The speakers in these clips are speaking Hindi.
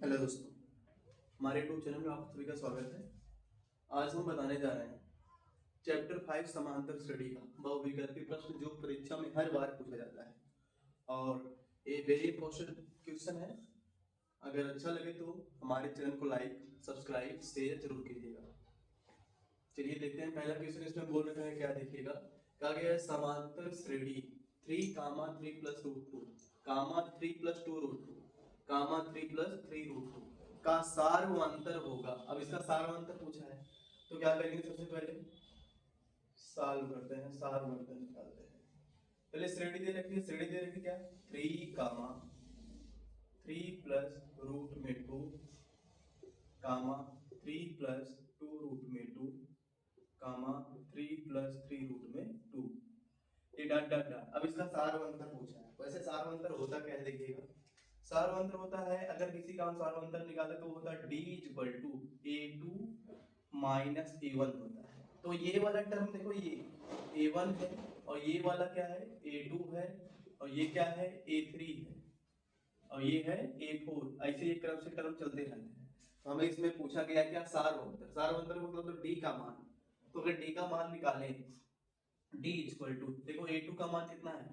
हेलो दोस्तों, हमारे यूट्यूब चैनल में आप सभी का स्वागत है। आज हम बताने जा रहे हैं चैप्टर 5 समांतर श्रेणी का बहुविकल्पी प्रश्न जो परीक्षा में हर बार पूछा जाता है और ये वेरी इंपॉर्टेंट क्वेश्चन है। अगर अच्छा लगे तो हमारे चैनल को लाइक, सब्सक्राइब, शेयर जरूर कीजिएगा। चलिए देखते हैं पहला क्वेश्चन इसमें बोल रखा है, क्या देखिएगा। कहा गया है समांतर श्रेणी 3, 3 + √2, 3 + 2 √2, 3 + 3 √2 का सार्वंतर होगा। अब इसका सार्वंतर पूछा है तो क्या करेंगे, सबसे पहले सॉल्व करते हैं, सार्वंतर निकालते हैं। पहले श्रेणी दे रखी है, श्रेणी दे रखी क्या, 3, 3 + √2, 3 + 2 3 + 3 √2। ये डॉट डॉट डॉट। अब इसका सार्वंतर पूछा है। वैसे सार्वंतर होता क्या है देखिएगा। सार्वंतर होता है, अगर किसी का हम सार्वंतर निकाले तो होता है d = a2 - a1 होता है। तो ये वाला टर्म देखो, ये a1 है और ये वाला क्या है, a2 है और ये क्या है, a3 है और ये है a4। ऐसे एक क्रम से टर्म चलते रहते हैं। तो हमें इसमें पूछा गया क्या, सार्वंतर। सार्वंतर मतलब तो d का मान। तो अगर d का मान निकालें, d = देखो a2 का मान कितना है,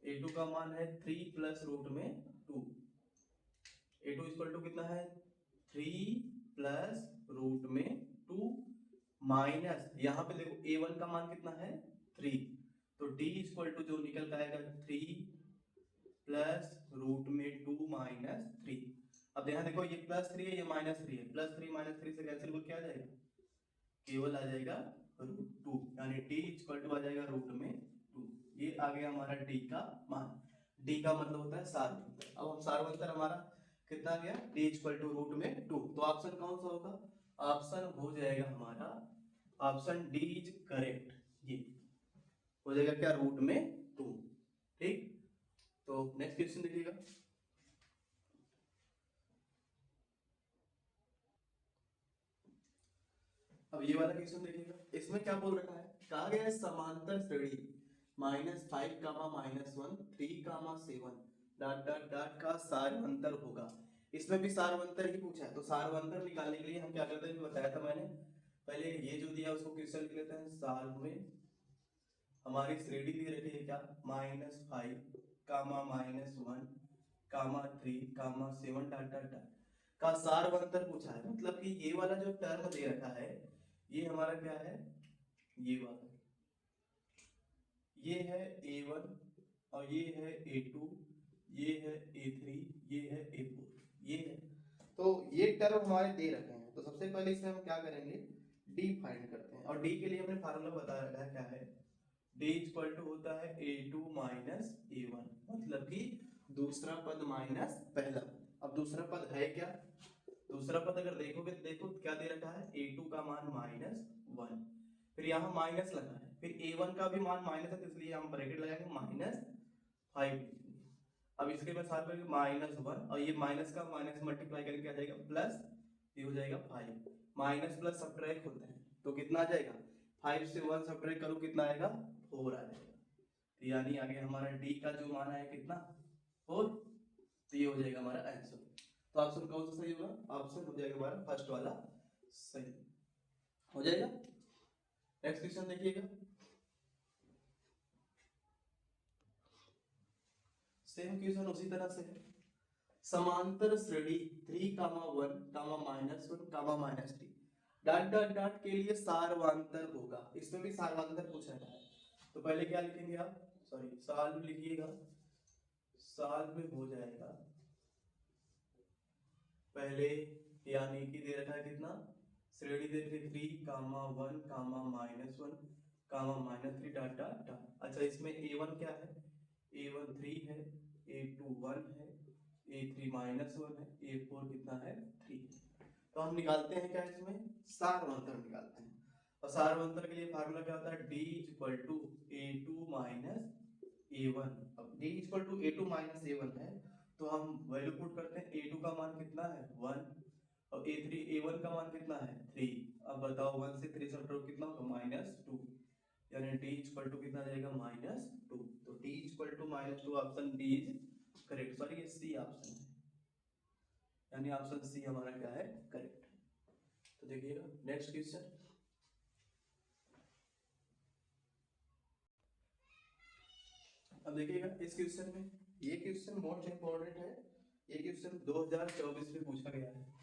a2 का मान है 3 + √2। a2 = कितना है, 3 + √2 माइनस, यहाँ पे देखो a1 का मान कितना है, 3। तो d = जो निकल के आएगा 3 + √2 - 3। अब यहाँ देखो ये +3 है, ये -3 है, +3 -3 से कैंसिल हो क्या आ जाएगा, केवल आ जाएगा √2, यानी d = आ जाएगा √2। ये आ गया हमारा d का मान। d का मतलब होता है सार्वंतर। अब हम सार्वंतर हमारा कितना गया, d = √2। तो ऑप्शन कौन सा होगा, ऑप्शन हो जाएगा हमारा, ऑप्शन डी इज करेक्ट। ये हो जाएगा क्या, √2। ठीक, तो नेक्स्ट क्वेश्चन देखिएगा। अब ये वाला क्वेश्चन देखिएगा, इसमें क्या बोल रखा है, कहा गया है समांतर श्रेणी -5, -1, 3, 7 डॉट डॉट डॉट का सार्वंतर होगा। इसमें भी सार्वंतर ही पूछा है। तो सार्वंतर निकालने के लिए हम क्या करते हैं, बताया था मैंने। पहले ये जो दिया उसको क्वेश्चन लिख लेते हैं। साल में हमारी श्रेणी दे रखी है क्या, -5, -1, 3, 7 डॉट डॉट डॉट का सार्वंतर पूछा है। मतलब कि ये वाला जो टर्म दे रखा है, ये हमारा क्या है, ये वाला, ये है a1 और ये है a2, ये है a3, ये है a4, ये है। तो ये टर्म हमारे दे रखे हैं। तो सबसे पहले इसमें हम क्या करेंगे, d फाइंड करते हैं। और d के लिए हमने फार्मूला बता रखा है, क्या है, d = होता है a2 - a1, मतलब कि दूसरा पद माइनस पहला पद। अब दूसरा पद है क्या, दूसरा पद अगर देखोगे तो देखो क्या दे रखा है, a2 का मान -1, फिर यहाँ माइनस लगा है, फिर a1 का भी मान माइनस है, तो इसलिए हम ब्रैकेट लगाएंगे -5। अब इसके बाद साथ में -1 और ये माइनस का माइनस मल्टीप्लाई करके आ जाएगा प्लस, ये हो जाएगा 5। माइनस प्लस सब्ट्रैक्ट होते हैं तो कितना आ जाएगा, 5 से 1 सब्ट्रैक्ट करो कितना आएगा, 4 आ जाएगा। तो यानी आगे हमारा डी का जो मान है कितना, 4। तो ये हो जाएगा हमारा आंसर। तो ऑप्शन कौन सा सही होगा, ऑप्शन हो जाएगा हमारा फर्स्ट वाला सही हो जाएगा। नेक्स्ट क्वेश्चन देखिएगा, सेम क्वेश्चन उसी तरह से है। समांतर श्रेणी 3, 1, -1, -3 डॉट डॉट डॉट के लिए सार्वंतर होगा। इसमें भी सार्वंतर पूछा है। तो पहले क्या लिखेंगे आप, सॉरी सॉल्व लिखिएगा। सॉल्व में हो जाएगा पहले, यानी कि दे रखा है कितना, श्रेणी दे रखी 3, 1, -1, -3 डॉट डॉट डॉट। अच्छा इसमें a1 क्या है, a1 3 है, a2 1 है, a3 -1 है, a4 कितना है, 3। तो हम निकालते हैं क्या, इसमें सार्वंतर निकालते हैं। और सार्वंतर के लिए फार्मूला क्या होता है, d = a2 - a1। अब d = a2 - a1 है, तो हम वैल्यू पुट करते हैं। a2 का मान कितना है, 1 और a1 का मान कितना है, 3। अब बताओ 1 से 3 सब्ट्रैक्ट कितना होगा, -2, यानी d = कितना जाएगा, -2। तो d = -2, option D is correct. Sorry ये सी ऑप्शन है। यानी ऑप्शन सी हमारा क्या है, करेक्ट। तो देखिएगा नेक्स्ट क्वेश्चन। अब देखिएगा इस क्वेश्चन में, ये क्वेश्चन मोस्ट इंपॉर्टेंट है, ये क्वेश्चन 2024 में पूछा गया है।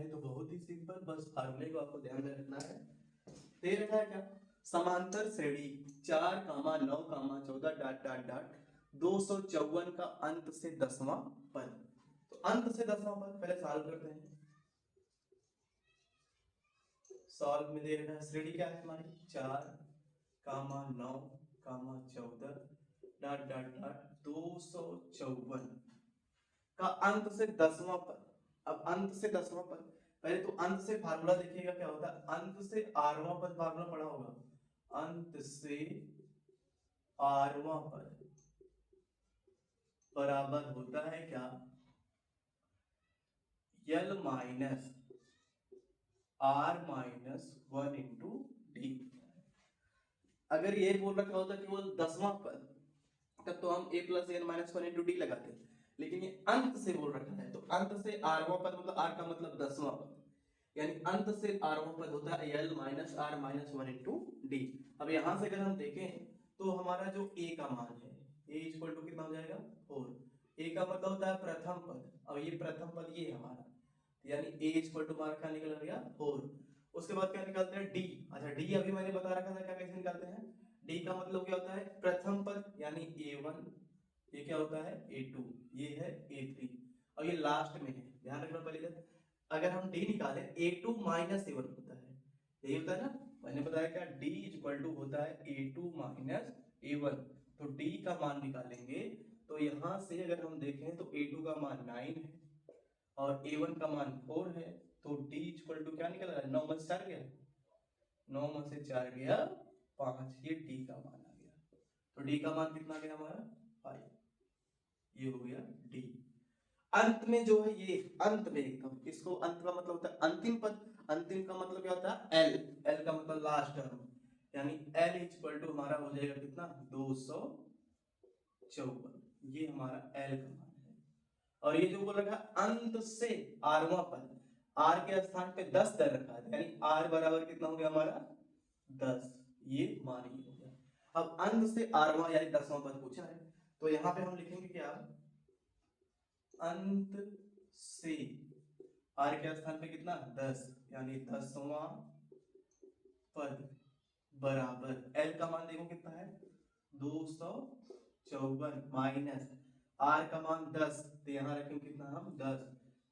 तो बहुत ही सिंपल, बस फार्मूले को आपको ध्यान में रखना है। दे रखा है क्या, समांतर श्रेणी 4, 9, 14 डॉट डॉट डॉट 254 का अंत से 10वां पद। तो अंत से 10वां पद पहले सॉल्व करते हैं। सॉल्व में दे रखा है श्रेणी क्या है हमारी, 4, 9, 14 डॉट डॉट डॉट 254 का अंत से 10वां पद। अब अंत से 10वां पद, पहले तो अंत से फार्मूला देखिएगा क्या होता है, अंत से आरवां पद फार्मूला पढ़ा होगा, अंत से आरवां पद बराबर होता है क्या, L minus R minus 1 into D. अगर ये बोल रखा होता कि वो 10वां पद, तब तो हम a plus n minus 1 into D लगाते, लेकिन ये अंत से बोल रखा है, तो अंत से आरवां पद मतलब r का मतलब 10वां पद, यानी अंत से आरवां पद होता है L minus R minus 1 into D. अब यहाँ से अगर हम देखें तो हमारा जो a का मान है, a इक्वल टू कितना हो जाएगा 4, a का मतलब होता है प्रथम पद, अब ये प्रथम पद ये हमारा, यानी a इक्वल टू हमारा क्या निकल गया 4। उसके बाद क्या निकालते हैं d, अच्छा d अभी मैंने बता रखा था क्या कैसे निकालते हैं, d का मतलब क्या होता है प्रथम पद यानी a1, ये क्या होता है a2, ये है a3, और ये लास्ट में है, ध्यान रखना पड़ेगा। अगर हम d निकालें a2 माइनस a1 होता है, यही होता है ना, मैंने बताया क्या d इक्वल टू होता है a2 माइनस a1, तो d का मान निकालेंगे तो यहाँ से अगर हम देखें तो a2 का मान 9 है और a1 का मान 4 है, तो d इक्वल टू क्या निकल रहा है, 9 में से 4 गया, 9 में से 4 गया 5, ये d का मान आ गया। तो d का मान कितना गया हमारा 5, ये हो गया d। अंत में जो है ये अंत में एकदम, इसको अंत का मतलब होता है अंतिम पद, अंतिम का मतलब क्या होता है l, l का मतलब लास्ट टर्म, यानी l इक्वल टू हमारा हो जाएगा कितना 254, ये हमारा l का मान है। और ये जो बोल रखा अंत से आरवां पद, r के स्थान पे 10 दे रखा है, यानी r बराबर कितना हो गया हमारा 10, ये मान ही हो गया। अब अंत से आरवां यानी 10वां पद पूछा है, तो यहाँ पे हम लिखेंगे क्या, अंत से r के स्थान पे कितना 10, यानी 10वां पद बराबर l का मान देखो कितना है 254 माइनस r का मान 10, तो यहाँ रखें कितना हम 10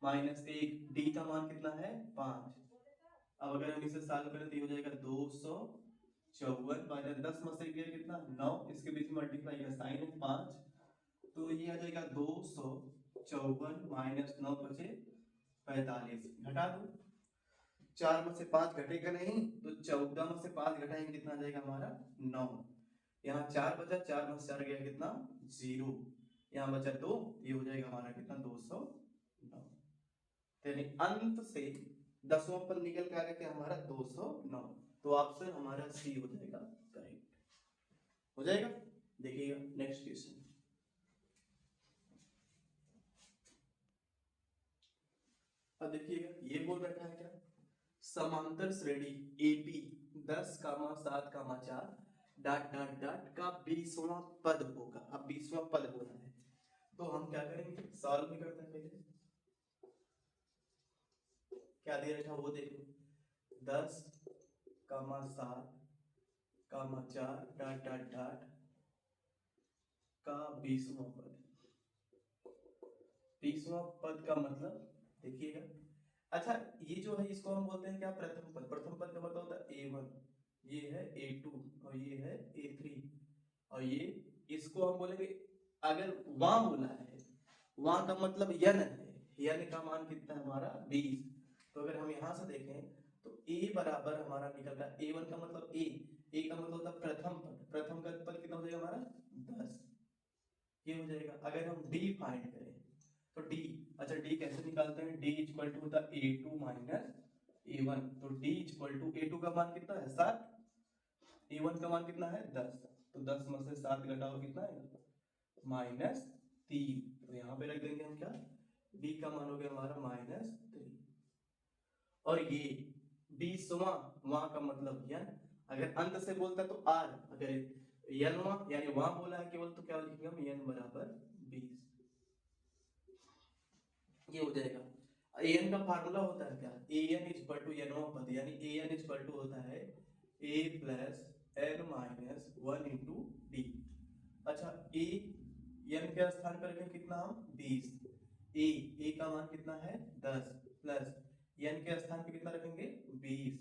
माइनस 1, d का मान कितना है 5। अब अगर हम इसे सॉल्व करें तो ये हो जाएगा 254 माइनस 10 में से गया कितना 9, इसके बीच में मल्टीप्लाई का साइन है 5, तो ये आ जाएगा 254 माइनस 9 बचे 45, घटा दो, 4 में से 5 घटेगा नहीं, तो 14 में से 5 घटाएंगे कितना आ जाएगा हमारा 9, यहाँ 4 बचा, 4 में से 4 गया कितना 0, यहाँ बचा 2, ये हो जाएगा हमारा कितना 209, यानी अंत से 10वां पद निकल के आ गया हमारा 209, तो ऑप्शन हमारा सी हो जाएगा करेक्ट, हो जाएगा। देखिएगा नेक्स्ट क्वेश्चन। अब देखिएगा ये बोल रखा है क्या, समांतर श्रेणी AP 10, 7, 4 डॉट डॉट डॉट का 20वां पद होगा। अब 20वां पद होना है, तो हम क्या करेंगे सॉल्व भी करते हैं, पहले क्या दे रखा वो देखो, 10, 7, 4 डॉट डॉट डॉट का 20वां पद, 20वां पद का मतलब देखिएगा, अच्छा ये जो है इसको हम बोलते हैं क्या प्रथम पद, प्रथम पद का मतलब होता है A1, ये है A2 और ये है A3, और ये इसको हम बोलेंगे, अगर वहां बोला है वहां का मतलब यन है, यन का मान कितना है हमारा 20, तो अगर हम यहाँ से देखें तो A बराबर हमारा निकल रहा है A1 का मतलब A का मतलब होता है प्रथम पद, प्रथम का पद कितना हो जाएगा हमारा 10, ये हो जाएगा। अगर हम D फाइंड करें तो D, अच्छा D कैसे निकालते हैं, D इक्वल टू होता है A2 माइनस A1, तो D इक्वल टू A2 का मान कितना है 7, A1 का मान कितना है 10, तो 10 में से 7 घटाओ कितना है -7, 3, तो यहाँ पे रख देंगे हम क्या, d का मान हो गया हमारा -3। और ये 20वां, वहां का मतलब n, अगर अंत से बोलता तो r, अगर n यानी वहां बोला है केवल तो क्या लिखेंगे हम n बराबर 20, ये हो जाएगा। an का फार्मूला होता है क्या, an इक्वल टू n पद, यानी an इक्वल टू होता है a plus n minus 1 into D. अच्छा a n के स्थान पर रखें कितना हम 20, a का मान कितना है 10 प्लस n के स्थान पे कितना रखेंगे 20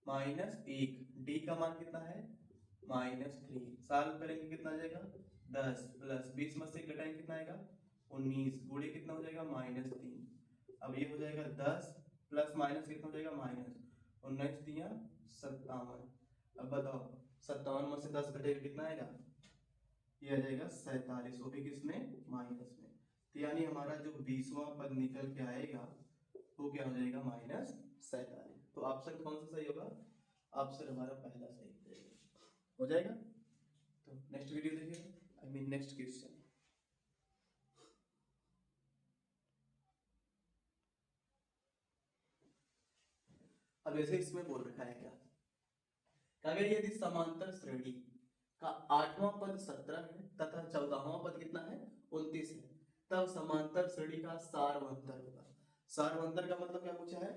माइनस 1, d का मान कितना है -3, सॉल्व करेंगे कितना आ जाएगा 10 प्लस 20 में से घटाएंगे कितना आएगा 19, गुणे कितना हो जाएगा -3। अब ये हो जाएगा 10 प्लस माइनस कितना हो जाएगा -19 दिया 57। अब बताओ 57 में से 10 घटेगा कितना आएगा, ये आ जाएगा 47, वो भी किसमें माइनस में। तो यानी हमारा जो 20वां पद निकल के आएगा वो क्या हो जाएगा -47। तो ऑप्शन कौन सा सही होगा, ऑप्शन हमारा पहला सही हो जाएगा। तो नेक्स्ट वीडियो देखिए, आई मीन नेक्स्ट क्वेश्चन। अब ऐसे इसमें बोल रखा है क्या, अगर यदि समांतर श्रेणी का 8वां पद 17 है तथा 14वां पद कितना है 29 है, तब समांतर श्रेणी का सारवंतर होगा। सारवंतर का मतलब क्या पूछा है,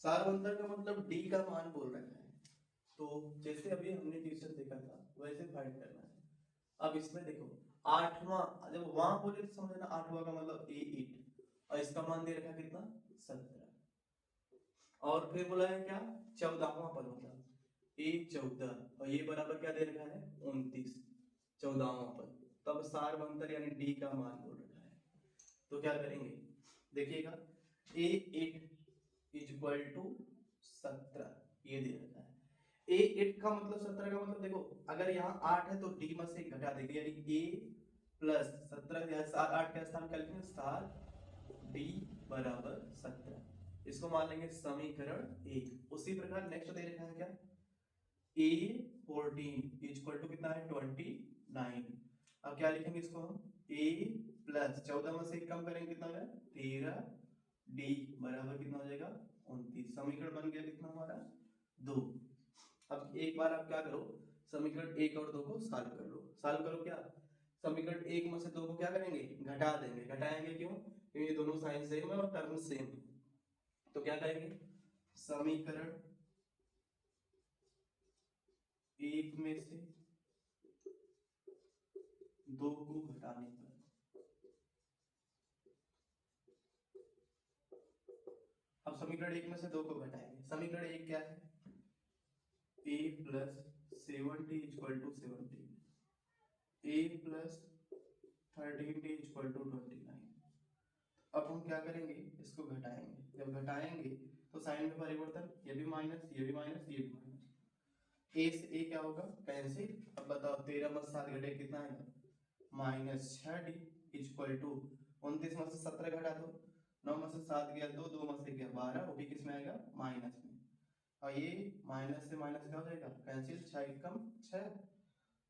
सारवंतर का मतलब d का मान बोल रखा है। तो जैसे अभी हमने ट्यूशन देखा था वैसे फाइंड करना है। अब इसमें देखो 8वां, जब वहां बोले तो समझना 8वां का मतलब a8, और इसका मान दे रखा कितना 17, और फिर बोला है क्या 14वां पद मतलब a14, और ये बराबर क्या दे रखा है 29, 14वां पद, तब सारवंतर यानी d का मान बोल रखा है। तो क्या करेंगे देखिएगा, a8 इक्वल टू 17, ये दे रखा है। a8 का मतलब 17 का मतलब देखो, अगर यहाँ 8 है तो d में से घटा देंगे, यानी a प्लस 17 या 8 का स्थान क्या लिखेंगे 7, d बराबर 17, इसको मान लेंगे समीकरण 1। उसी प्रकार नेक्स्ट दे रखा है क्या, a14 इक्वल टू कितना है 29। अब क्या लिखेंगे इसको हम, a प्लस 14 में से कम करेंगे कितना है 13, d बराबर कितना हो जाएगा 29। समीकरण बन गया कितना हमारा 2। अब एक बार आप क्या करो, समीकरण 1 और 2 को सॉल्व कर लो। सॉल्व करो क्या, समीकरण 1 में से 2 को क्या करेंगे घटा देंगे, घटाएंगे क्यों, क्योंकि ये दोनों साइन सेम है और टर्म सेम। तो क्या करेंगे, समीकरण 1 में से 2 को घटाने पर, अब समीकरण 1 में से 2 को घटाएंगे। समीकरण 1 क्या है, a plus 70 equal to 70, a plus 13d equal to 29। अब हम क्या करेंगे, इसको घटाएंगे, जब घटाएंगे तो साइन में परिवर्तन, ये भी माइनस, ये भी माइनस, ये भी माइनस, a से a क्या होगा कैंसिल। अब बताओ 13 में 7 घटे कितना आएगा -6d इक्वल टू 29 में से 17 घटा दो, 9 में से 7 गया 2, 2 में से गया 12, वो भी किस में आएगा माइनस में। और ये माइनस से माइनस क्या हो जाएगा कैंसिल, 6 एकम 6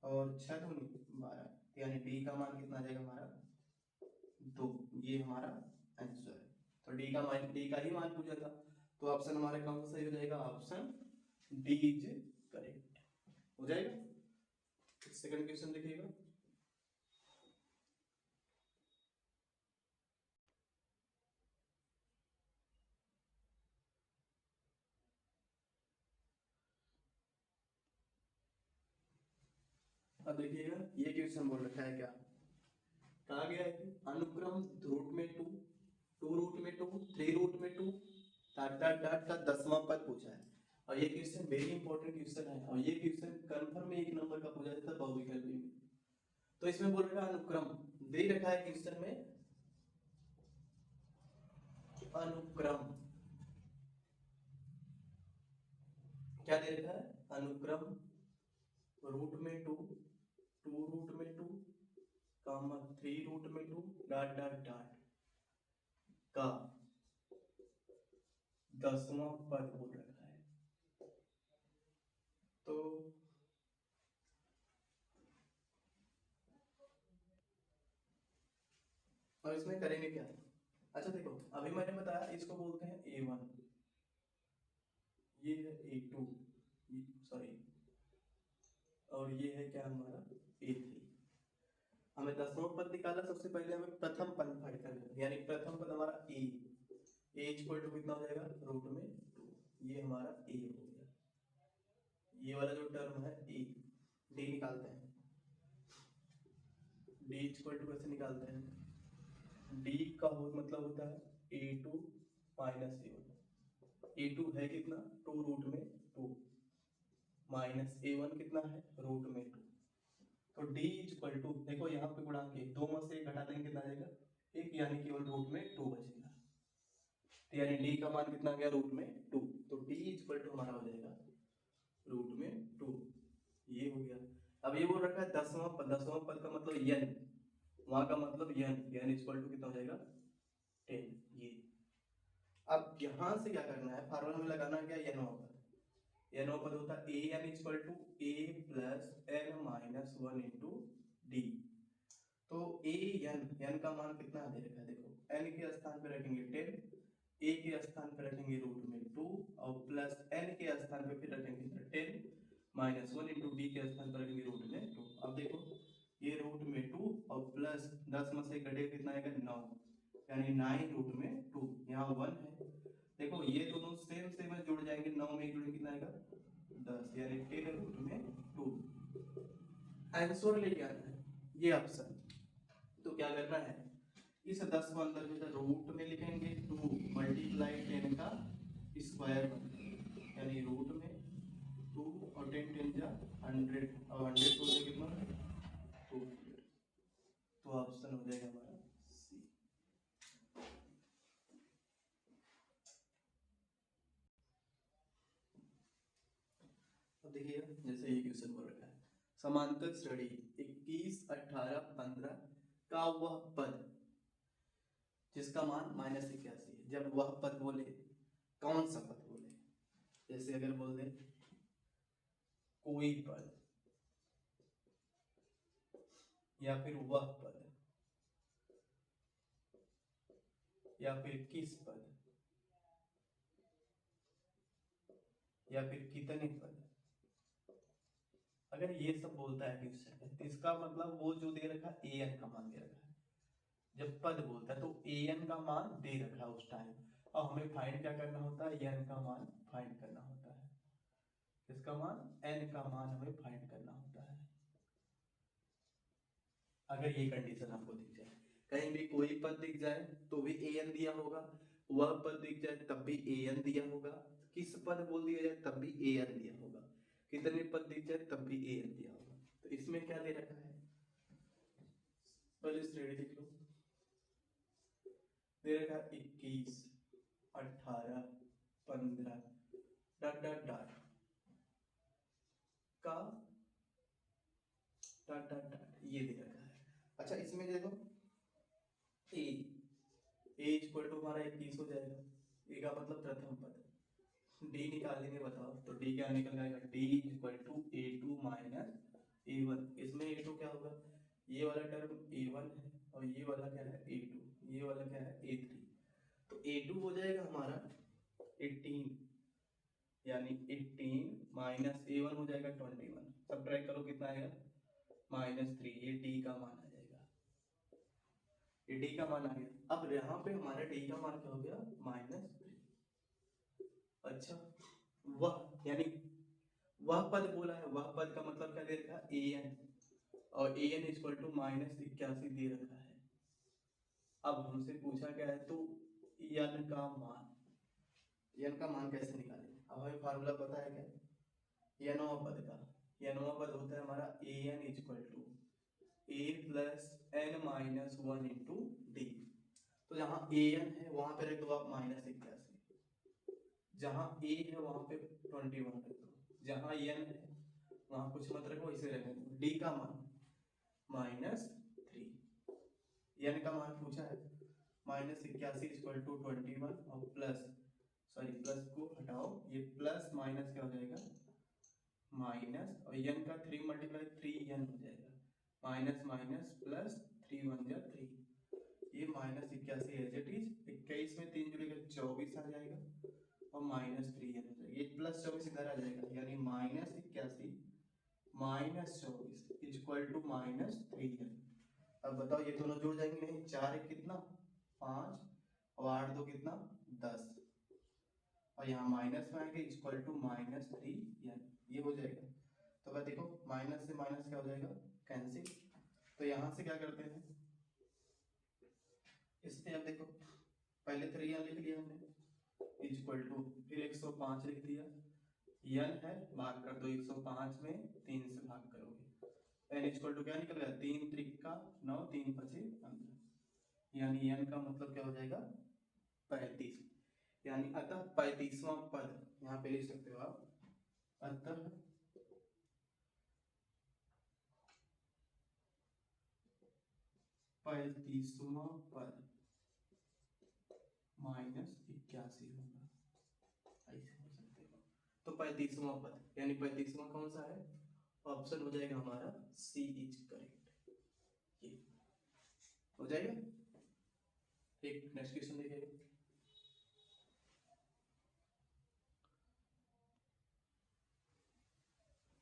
और 6 दूनी 12, यानी d का मान कितना आ जाएगा हमारा 2। ये हमारा आंसर है। तो d का मान, d का ही मान पूछा था, तो ऑप्शन हमारा कौन सा सही हो जाएगा, ऑप्शन डी इज करेक्ट हो जाएगा। सेकंड क्वेश्चन देखिएगा, अब देखिएगा ये क्वेश्चन बोल रखा है क्या, कहा गया है कि अनुक्रम रूट में 2, 2 रूट में 2, 3 रूट में 2 डॉट डॉट डॉट का 10वां पद पूछा है। और ये क्वेश्चन वेरी इंपॉर्टेंट क्वेश्चन है, और ये क्वेश्चन कंफर्म में 1 नंबर का पूछा जाता है बहुविकल्पी में। तो इसमें बोल रखा है अनुक्रम, दे रखा है क्वेश्चन में अनुक्रम, क्या दे रखा है अनुक्रम रूट में 2, 2 रूट में 2 कामा 3 रूट में 2 डॉट डॉट डॉट का 10वां पद बोल रखा है। तो और इसमें करेंगे क्या? अच्छा देखो, अभी मैंने बताया इसको बोलते हैं A1, ये है A2, सॉरी, और ये है क्या हमारा A3। हमें दसवां पद निकाला, सबसे पहले हमें प्रथम पद फाइंड करना है, यानी प्रथम पद हमारा ए इक्वल टू कितना हो जाएगा रूट में 2, ये हमारा ए हो गया। ये वाला जो टर्म है ए, डी निकालते हैं। डी इक्वल टू कैसे निकालते हैं? डी का मतलब होता है A two minus A one. A two है कितना? 2 रूट में 2 माइनस ए वन कितना है? रूट में 2। तो d इक्वल टू, देखो यहाँ पे गुणा के 2 में से 1 घटा देंगे कितना आ जाएगा? 1, यानी केवल रूट में 2 बचेगा। तो यानी d का मान कितना आ गया? रूट में 2। तो d इक्वल टू हमारा हो जाएगा रूट में 2, ये हो गया। अब ये बोल रखा है दसवां पद का मतलब n, वहां का मतलब n इक्वल टू कितना हो जाएगा? 10। ये अब यहाँ से क्या करना है? फार्मूला में लगाना है क्या? n पद। n पद होता है a n equal to a plus n minus 1 into D. तो a n का मान कितना दे रखा है? देखो n के स्थान पे रखेंगे 10, a के स्थान पे रखेंगे रूट में 2, और प्लस n के स्थान पे फिर रखेंगे 10 माइनस 1 इंटू डी के स्थान पर रखेंगे रूट में 2। अब देखो ये रूट में 2 और प्लस 10 में से घटे कितना आएगा? 9, यानी 9 रूट में 2, यहाँ 1 है। देखो ये दोनों सेम सेम जुड़ जाएंगे, 9 में जुड़े कितना आएगा? 10, यानी 10 रूट में 2। आंसर लेके आना है ये ऑप्शन। तो क्या करना है? इस 10 को अंदर जो है रूट में लिखेंगे 2 मल्टीप्लाई 10 का स्क्वायर, यानी रूट में 2 और 10 10 जा 100, और 100 को से कितना 200। तो ऑप्शन हो जाएगा हमारा सी। अब देखिए जैसे ये क्वेश्चन बोल रखा है, समांतर श्रेणी 21 18 15 का वह पद जिसका मान -81 है। जब वह पद बोले, कौन सा पद बोले? जैसे अगर बोल दे कोई पद, या फिर वह पद, या फिर किस पद, या फिर कितने पद, अगर ये सब बोलता है क्वेश्चन, तो इसका मतलब वो जो दे रखा है an का मान दे रखा है। जब पद बोलता है तो an का मान दे रखा है उस टाइम, और हमें फाइंड क्या करना होता है? n का मान फाइंड करना होता है। इसका मान n का मान हमें फाइंड करना होता है। अगर ये कंडीशन आपको दिख जाए, कहीं भी कोई पद दिख जाए तो भी an दिया होगा, वह पद दिख जाए तब भी an दिया होगा, किस पद बोल दिया जाए तब भी an दिया होगा, कितने पद दिख जाए तब भी an दिया होगा। तो इसमें क्या दे रखा है? पहले श्रेणी देख लो, दे रखा है 21 18 15 डॉट डॉट डॉट का डॉट डॉट डॉट, ये दे रखा है। अच्छा इसमें देखो ए इक्वल टू हमारा 21 हो जाएगा, ए का मतलब प्रथम पद। डी निकालेंगे, बताओ तो डी क्या निकल आएगा? D equal to a2 minus a1। इसमें a2 क्या होगा? ये वाला टर्म a1 है, और ये वाला क्या है? a2, ये वाला क्या है? a3। तो a2 हो जाएगा हमारा 18, यानी 18 माइनस a1 हो जाएगा 21। सब्ट्रैक्ट करो कितना आएगा? -3। ये d का मान आ जाएगा, ये d का मान आ गया। अब यहाँ पे हमारा d का मान क्या हो गया? -3। अच्छा वह, यानी वह पद बोला है, वह पद का मतलब क्या दे रखा है? an, और an इक्वल टू -81 दे रखा है। अब हमसे पूछा क्या है? तो n का मान, n का मान कैसे निकालेंगे? अब हमें फार्मूला पता है क्या nवां पद का? nवां पद होता है हमारा an equal to a plus n minus 1 into D. तो जहाँ an है वहां पे रख दो आप -81, जहाँ a है वहां पे 21 रख दो, जहाँ n है वहां कुछ मत रखो, इसे रखो। d का मान -3, n का मान पूछा है -81 इक्वल टू 21, और प्लस को हटाओ, ये प्लस माइनस क्या हो जाएगा? माइनस, और n का 3 मल्टीप्लाई 3n हो जाएगा, माइनस माइनस प्लस 3 1 जा 3, ये 24 आ जाएगा और -3n आ जाएगा। ये +24 इधर आ जाएगा, यानी -81 -24 इक्वल टू -3n। अब बताओ ये दोनों जुड़ जाएंगे नहीं? 4 एक कितना 5 और 8 2 कितना 10 और यहाँ माइनस में आएंगे इक्वल टू -3n, ये हो जाएगा। तो अगर देखो माइनस से माइनस क्या हो जाएगा कैंसिल। तो यहाँ से क्या करते हैं इसमें, अब देखो पहले 3n लिख लिया हमने इक्वल टू फिर 105 लिख दिया, n है भाग कर दो 105 में 3 से भाग करोगे n इक्वल टू क्या निकल गया 3 त्रिका 9 3 पचे 15, यानी n का मतलब क्या हो जाएगा 35, यानी अतः 35वां पद यहाँ पे लिख सकते हो आप, अतः 35वां पद -81 होगा, ऐसे हो सकते हो। तो 35वां पद यानी 35वां कौन सा है, ऑप्शन हो जाएगा हमारा सी इज करेक्ट, ये हो जाएगा। एक नेक्स्ट क्वेश्चन देखिए,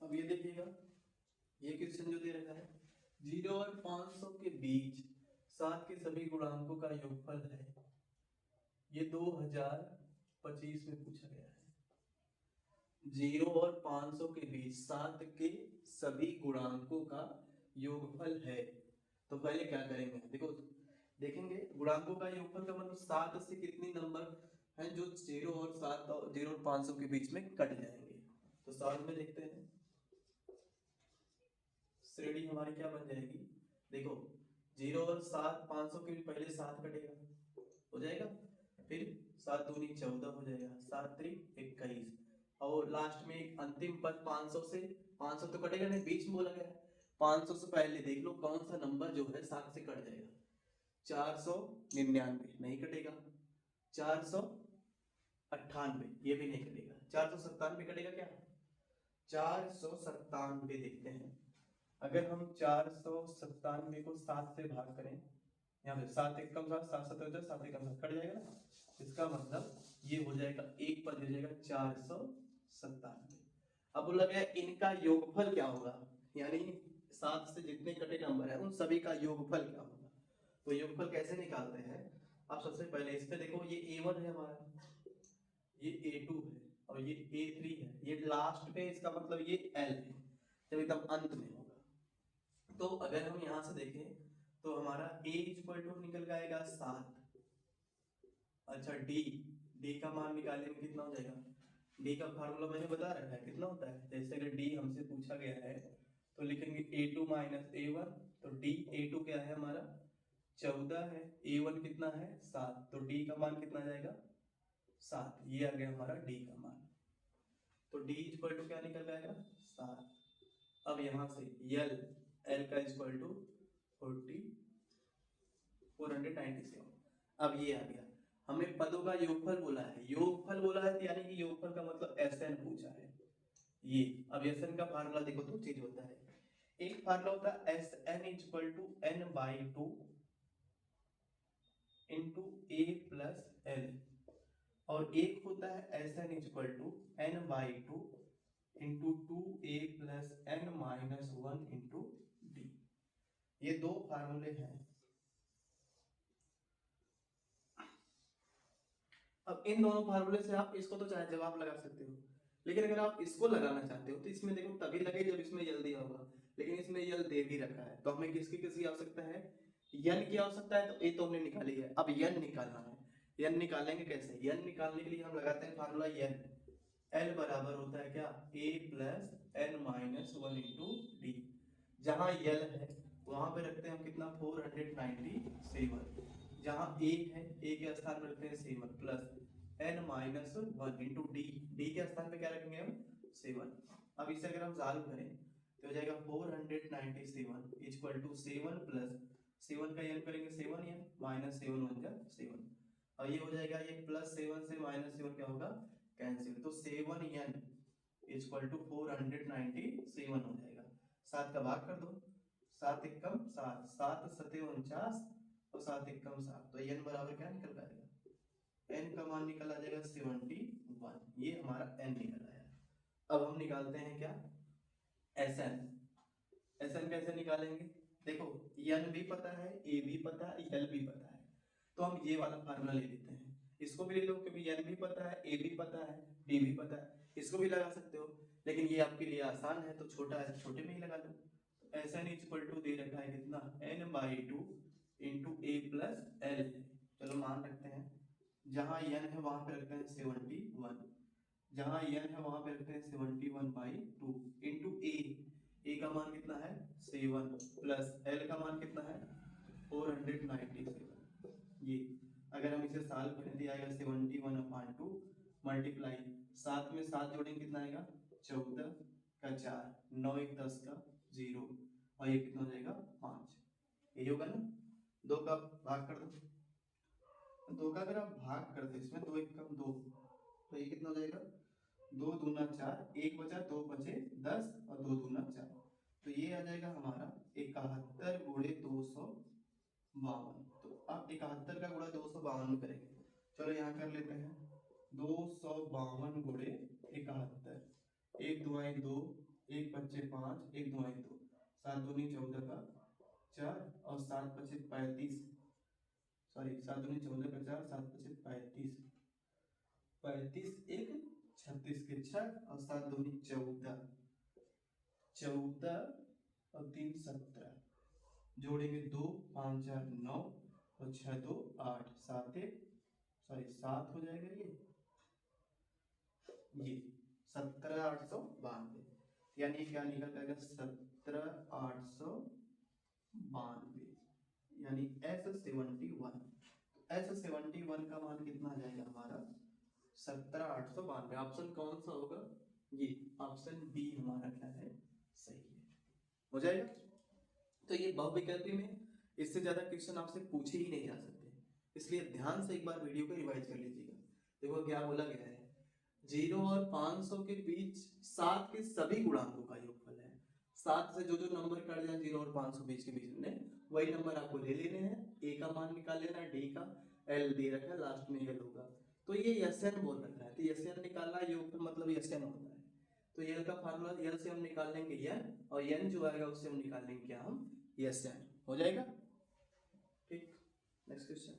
अब ये देखिएगा, ये क्वेश्चन जो दे रखा है 0 और 500 के बीच 7 के सभी गुणांकों का योगफल है, ये 2025 में पूछा गया है। 0 और 500 के बीच 7 के सभी गुणांकों का योगफल है, तो पहले क्या करेंगे देखो, देखेंगे गुणांकों का योगफल का मतलब 7 से कितने नंबर हैं जो 0 और 500 के बीच में कट जाएंगे। तो सॉल्व में देखते हैं, श्रेणी हमारी क्या बन जाएगी, देखो 0 और 500 के भी पहले 7 कटेगा हो जाएगा, फिर 7 दूनी 14 हो जाएगा, 7 त्रिक 21 और लास्ट में एक अंतिम पद 500 से, 500 तो कटेगा नहीं बीच में बोला गया है, 500 से पहले देख लो कौन सा नंबर जो है 7 से कट जाएगा, 499 नहीं कटेगा, 498 ये भी नहीं कटेगा, 497 कटेगा क्या, 497 देखते हैं। अगर हम 497 को 7 से भाग करें, यहाँ पे 7 एक कम 7 7 7 7 एक कम 7 कट जाएगा ना, इसका मतलब ये हो जाएगा एक पद हो जाएगा 497। अब बोला गया इनका योगफल क्या होगा, यानी 7 से जितने कटे नंबर है उन सभी का योगफल क्या होगा। तो योगफल कैसे निकालते हैं, आप सबसे पहले इस पे देखो, ये A1 है हमारा, ये A2 है और ये A3 है, ये लास्ट पे इसका मतलब ये L है जब एकदम अंत में होगा। तो अगर हम यहाँ से देखें तो हमारा A इक्वल टू निकल आएगा 7, अच्छा D का मान निकालने में कितना हो जाएगा, D का फार्मूला मैंने बता रखा है कितना होता है, जैसे अगर D हमसे पूछा गया है तो लिखेंगे A2 माइनस A1, तो D A2 क्या है हमारा 14 है, A1 कितना है 7, तो D का मान कितना जाएगा 7, ये आ गया हमारा D का मान। तो D इक्वल टू क्या निकल जाएगा 7। अब यहाँ से L का इक्वल टू 497। अब ये आ गया, हमें पदों का योगफल बोला है, योगफल बोला है यानी कि योगफल का मतलब SN पूछा है ये। अब SN का फार्मूला देखो दो चीज होता है, एक फार्मूला होता है SN equal to n/2 into A plus L, और एक होता है SN equal to n/2 into 2A plus n minus 1 into D। ये दो फार्मूले हैं। अब इन दोनों फार्मूले से आप इसको तो चाहे जवाब लगा सकते हो, लेकिन अगर आप इसको लगाना चाहते हो तो इसमें देखो तभी लगे जब इसमें यल दिया होगा, लेकिन इसमें यल दे भी रखा है, तो हमें किसकी आवश्यकता है, यन की आवश्यकता है। तो ये तो हमने निकाली है, अब यन निकालना है। यन निकालेंगे कैसे, यन निकालने के लिए हम लगाते हैं फार्मूला यन, एल बराबर होता है क्या a plus N minus 1 into D. जहां यल है वहां पे रखते हैं हम कितना 497, जहां a है a के स्थान पे रखते हैं 7 plus n minus 1 into D, D के स्थान पे क्या रखेंगे हम 7। अब इसे अगर हम सॉल्व करें तो हो जाएगा 497 इक्वल टू 7 प्लस 7 का n करेंगे 7n माइनस 7 1 जा 7, और ये हो जाएगा ये प्लस 7 से माइनस 7 क्या होगा कैंसिल, तो 7n इक्वल टू 497 हो जाएगा। 7 का भाग कर दो, 7 एकम 7, 7 सते 49 और 7 एकम 7, तो n बराबर क्या निकल पाएगा n का मान निकल आ जाएगा 71, ये हमारा n निकल आया। अब हम निकालते हैं क्या, Sn। Sn कैसे निकालेंगे, देखो n भी पता है, a भी पता है, l भी पता है, तो हम ये वाला फार्मूला ले लेते हैं। इसको भी ले लो क्योंकि n भी पता है, a भी पता है, b भी पता है, इसको भी लगा सकते हो, लेकिन ये आपके लिए आसान है तो छोटा है, छोटे में ही लगा लो। Sn इक्वल टू दे रखा है कितना, n/2 into a plus l। चलो मान रखते हैं, जहाँ n है वहां पे रखते हैं 71, जहाँ n है वहां पे रखते हैं 71/2 इंटू a का मान कितना है 7 प्लस l का मान कितना है 497। ये अगर हम इसे सॉल्व करें तो आएगा 71/2 मल्टीप्लाई 7 में 7 जोड़ेंगे कितना आएगा 14 का 4, 9 1 10 का 0, और ये कितना हो जाएगा 5। यही होगा ना, 2 का भाग कर दो, 2 का अगर आप भाग करते इसमें 2 1 कम 2, तो ये कितना हो जाएगा 2 दूना 4, 1 बचा 2 बचे 10 और 2 दूना 4, तो ये आ जाएगा हमारा 71 गुणे 252। तो आप 71 का गुणा 252 करेंगे, चलो यहाँ कर लेते हैं 252 गुणे 71, 1 दुआएं 2, 1 बच्चे 5, 1 दुआएं 2, 7 दूनी 14 का 4 और 7 बचे 35, सॉरी 7 दूनी 14 का 4, 7 बचे 35, 35 1 36 के 6 और 7 दूनी 14, 14 और 3 17, जोड़ेंगे 2 5 4 9 और 6 2 8, 7 7 हो जाएगा ये 17,892, यानी क्या निकल जाएगा 17,892, यानी S71। S71 का मान कितना आ जाएगा हमारा 17,892। ऑप्शन कौन सा होगा, ये ऑप्शन बी हमारा क्या है, सही है, हो जाएगा। तो ये बहुविकल्पी में इससे ज्यादा क्वेश्चन आपसे पूछे ही नहीं जा सकते, इसलिए ध्यान से एक बार वीडियो को रिवाइज कर लीजिएगा। देखो क्या बोला गया है, 0 और 500 के बीच 7 के सभी गुणांकों का योगफल है। 7 से जो जो नंबर कट जाए 0 और 500 बीच के बीच में, वही नंबर आपको ले लेने हैं, a का मान निकाल लेना, d का, l दे रखा है, लास्ट में l होगा, तो ये Sn बोल रखा है, तो Sn निकालना योगफल मतलब Sn होता है, तो l का फार्मूला l से हम निकाल लेंगे n, और n जो आएगा उससे हम निकाल लेंगे क्या, हम Sn, हो जाएगा। ठीक, नेक्स्ट क्वेश्चन।